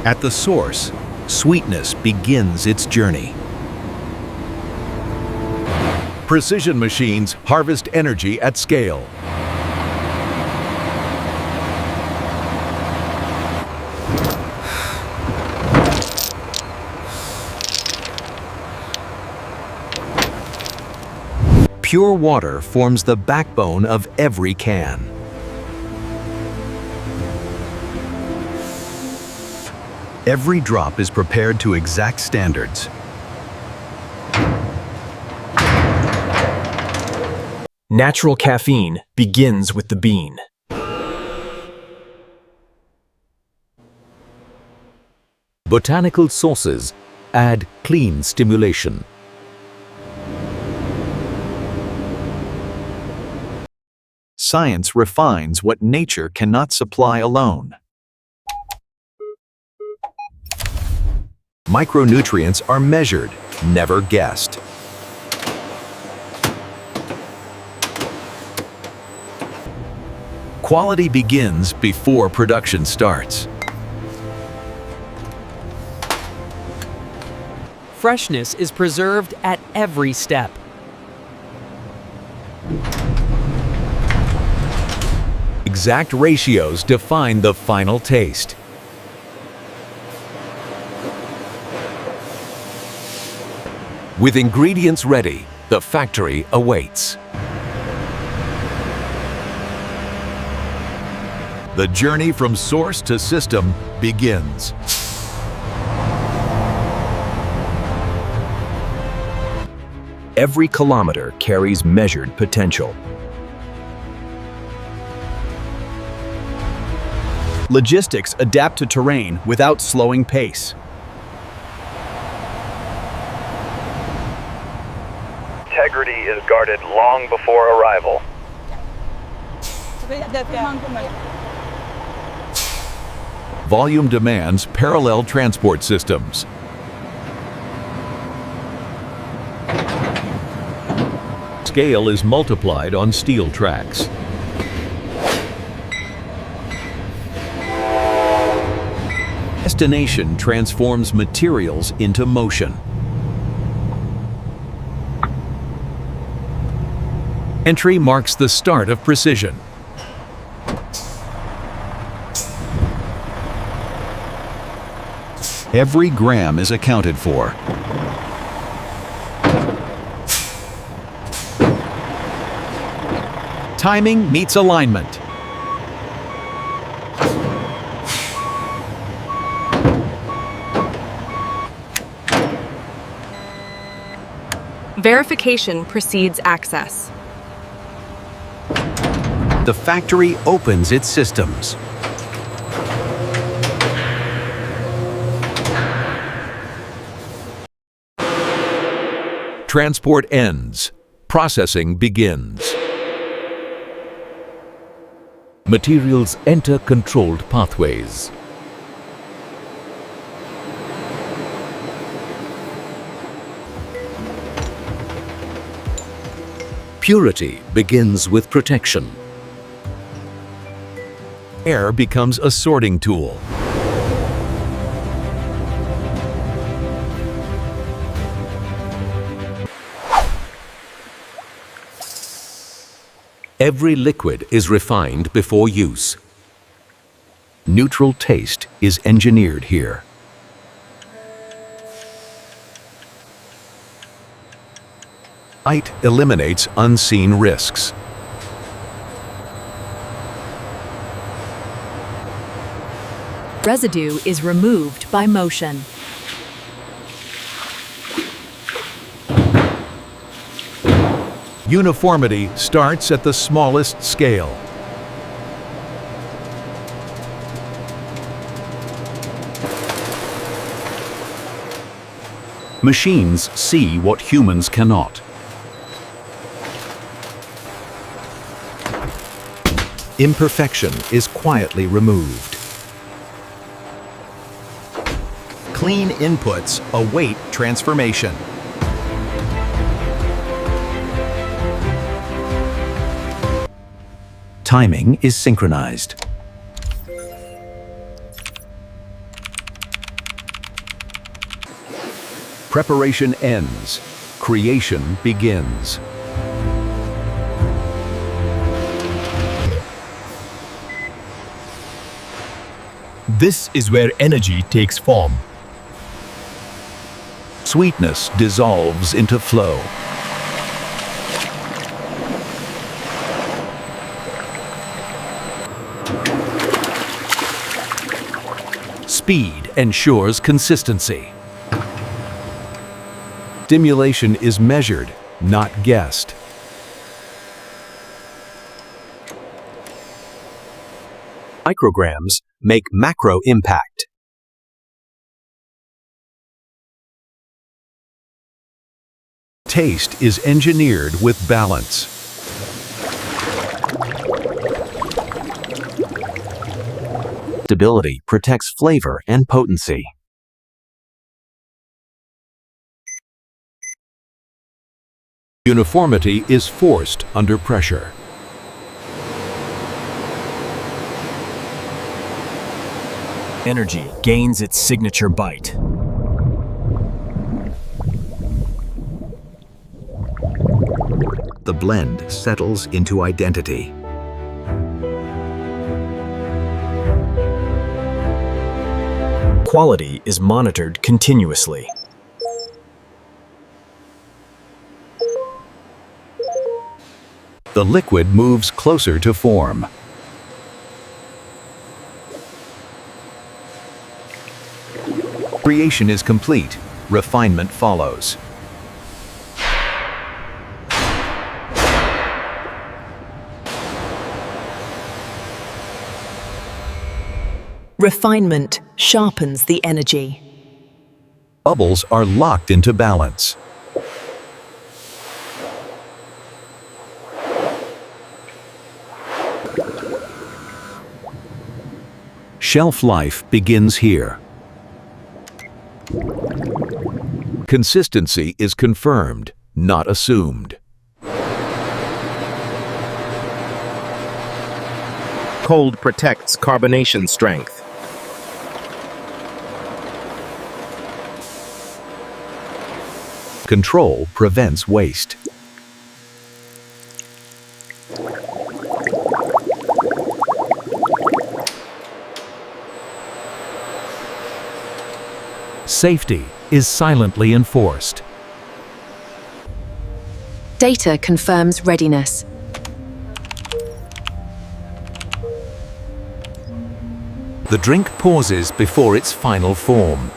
At the source, sweetness begins its journey. Precision machines harvest energy at scale. Pure water forms the backbone of every can. Every drop is prepared to exact standards. Natural caffeine begins with the bean. Botanical sauces add clean stimulation. Science refines what nature cannot supply alone. Micronutrients are measured, never guessed. Quality begins before production starts. Freshness is preserved at every step. Exact ratios define the final taste. With ingredients ready, the factory awaits. The journey from source to system begins. Every kilometer carries measured potential. Logistics adapt to terrain without slowing pace. Integrity is guarded long before arrival. Volume demands parallel transport systems. Scale is multiplied on steel tracks. Destination transforms materials into motion. Entry marks the start of precision. Every gram is accounted for. Timing meets alignment. Verification precedes access. The factory opens its systems. Transport ends. Processing begins. Materials enter controlled pathways. Purity begins with protection. Air becomes a sorting tool. Every liquid is refined before use. Neutral taste is engineered here. Light eliminates unseen risks. Residue is removed by motion. Uniformity starts at the smallest scale. Machines see what humans cannot. Imperfection is quietly removed. Clean inputs await transformation. Timing is synchronized. Preparation ends. Creation begins. This is where energy takes form. Sweetness dissolves into flow. Speed ensures consistency. Stimulation is measured, not guessed. Micrograms make macro impact. Taste is engineered with balance. Stability protects flavor and potency. Uniformity is forced under pressure. Energy gains its signature bite. The blend settles into identity. Quality is monitored continuously. The liquid moves closer to form. Creation is complete. Refinement follows. Refinement sharpens the energy. Bubbles are locked into balance. Shelf life begins here. Consistency is confirmed, not assumed. Cold protects carbonation strength. Control prevents waste. Safety is silently enforced. Data confirms readiness. The drink pauses before its final form.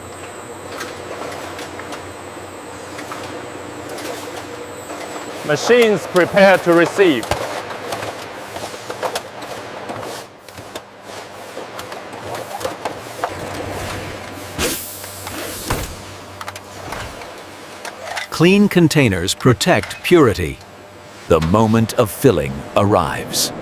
Machines prepare to receive. Clean containers protect purity. The moment of filling arrives.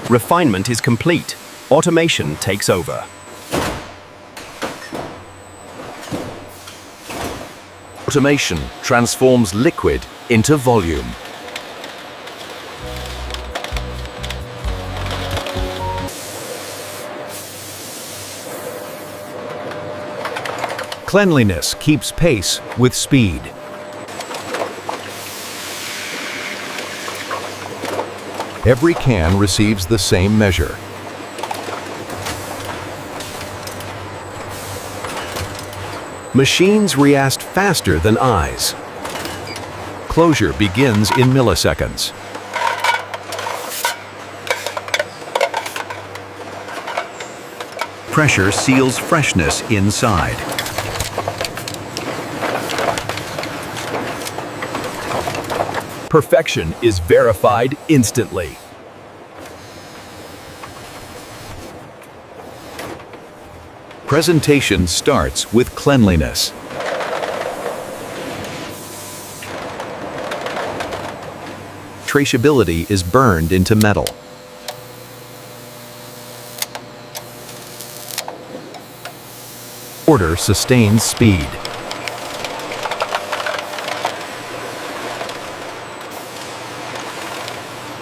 Refinement is complete. Automation takes over. Automation transforms liquid into volume. Cleanliness keeps pace with speed. Every can receives the same measure. Machines react faster than eyes. Closure begins in milliseconds. Pressure seals freshness inside. Perfection is verified instantly. Presentation starts with cleanliness. Traceability is burned into metal. Order sustains speed.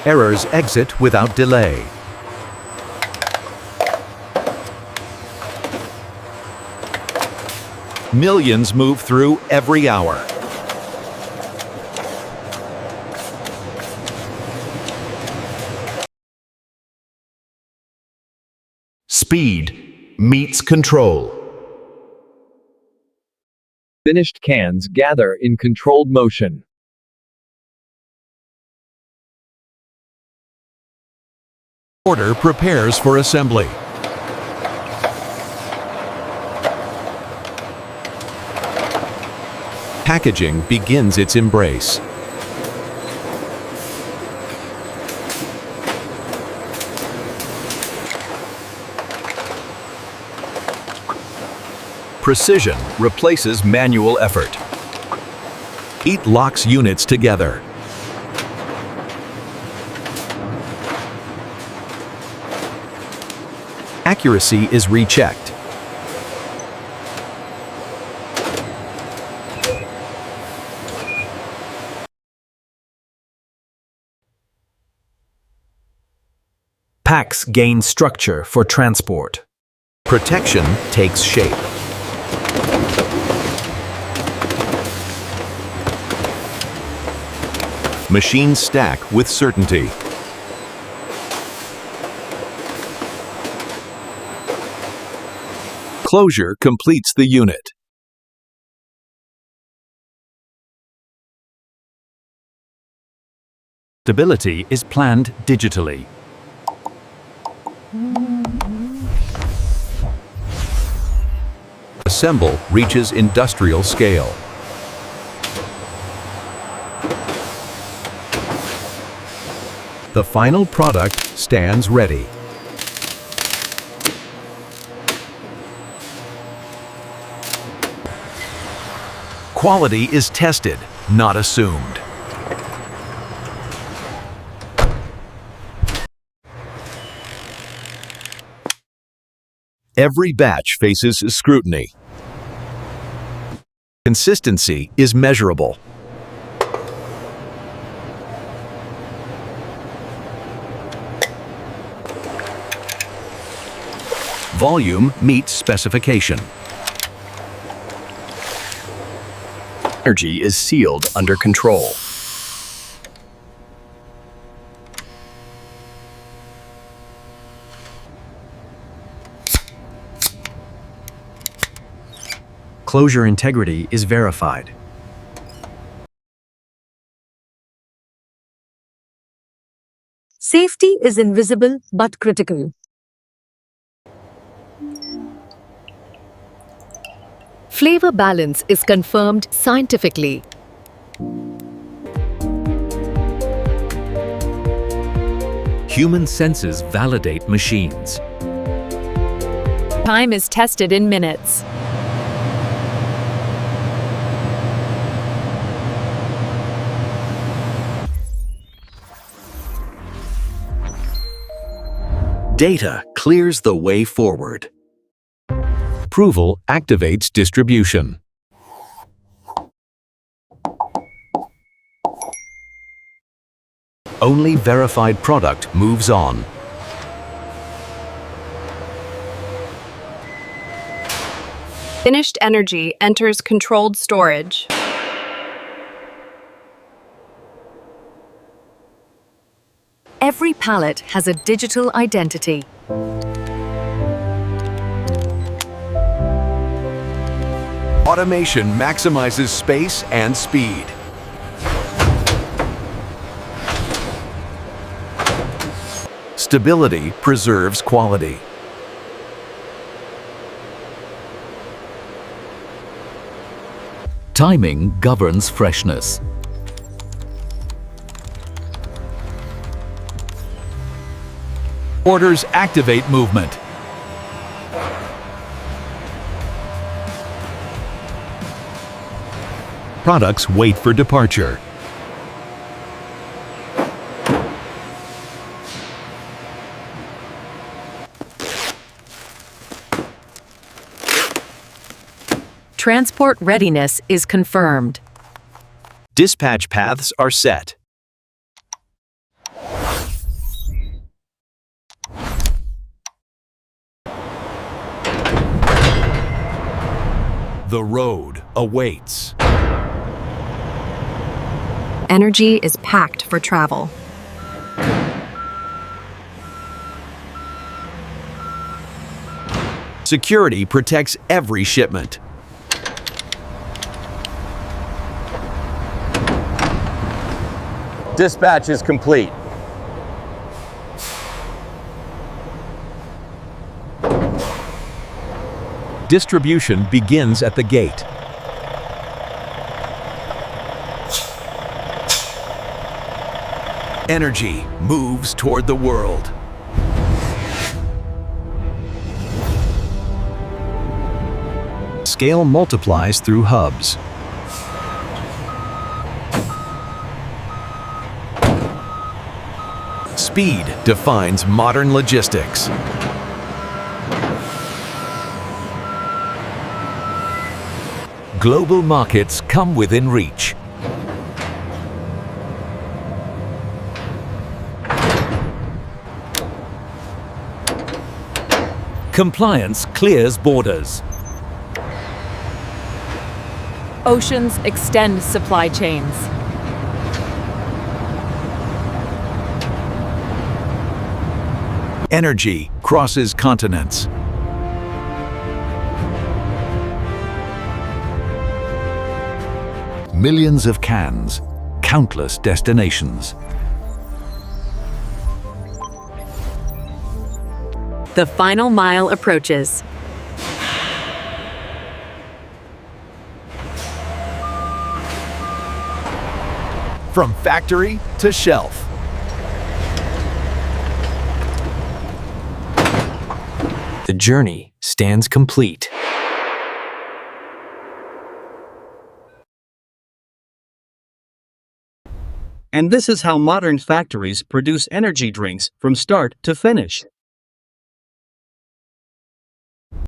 Errors exit without delay. Millions move through every hour. Speed meets control. Finished cans gather in controlled motion. Order prepares for assembly. Packaging begins its embrace. Precision replaces manual effort. Heat locks units together. Accuracy is rechecked. Packs gain structure for transport. Protection takes shape. Machines stack with certainty. Closure completes the unit. Stability is planned digitally. Assemble reaches industrial scale. The final product stands ready. Quality is tested, not assumed. Every batch faces scrutiny. Consistency is measurable. Volume meets specification. Energy is sealed under control. Closure integrity is verified. Safety is invisible but critical. Flavor balance is confirmed scientifically. Human senses validate machines. Time is tested in minutes. Data clears the way forward. Approval activates distribution. Only verified product moves on. Finished energy enters controlled storage. Every pallet has a digital identity. Automation maximizes space and speed. Stability preserves quality. Timing governs freshness. Orders activate movement. Products wait for departure. Transport readiness is confirmed. Dispatch paths are set. The road awaits. Energy is packed for travel. Security protects every shipment. Dispatch is complete. Distribution begins at the gate. Energy moves toward the world. Scale multiplies through hubs. Speed defines modern logistics. Global markets come within reach. Compliance clears borders. Oceans extend supply chains. Energy crosses continents. Millions of cans, countless destinations. The final mile approaches. From factory to shelf. The journey stands complete. And this is how modern factories produce energy drinks from start to finish.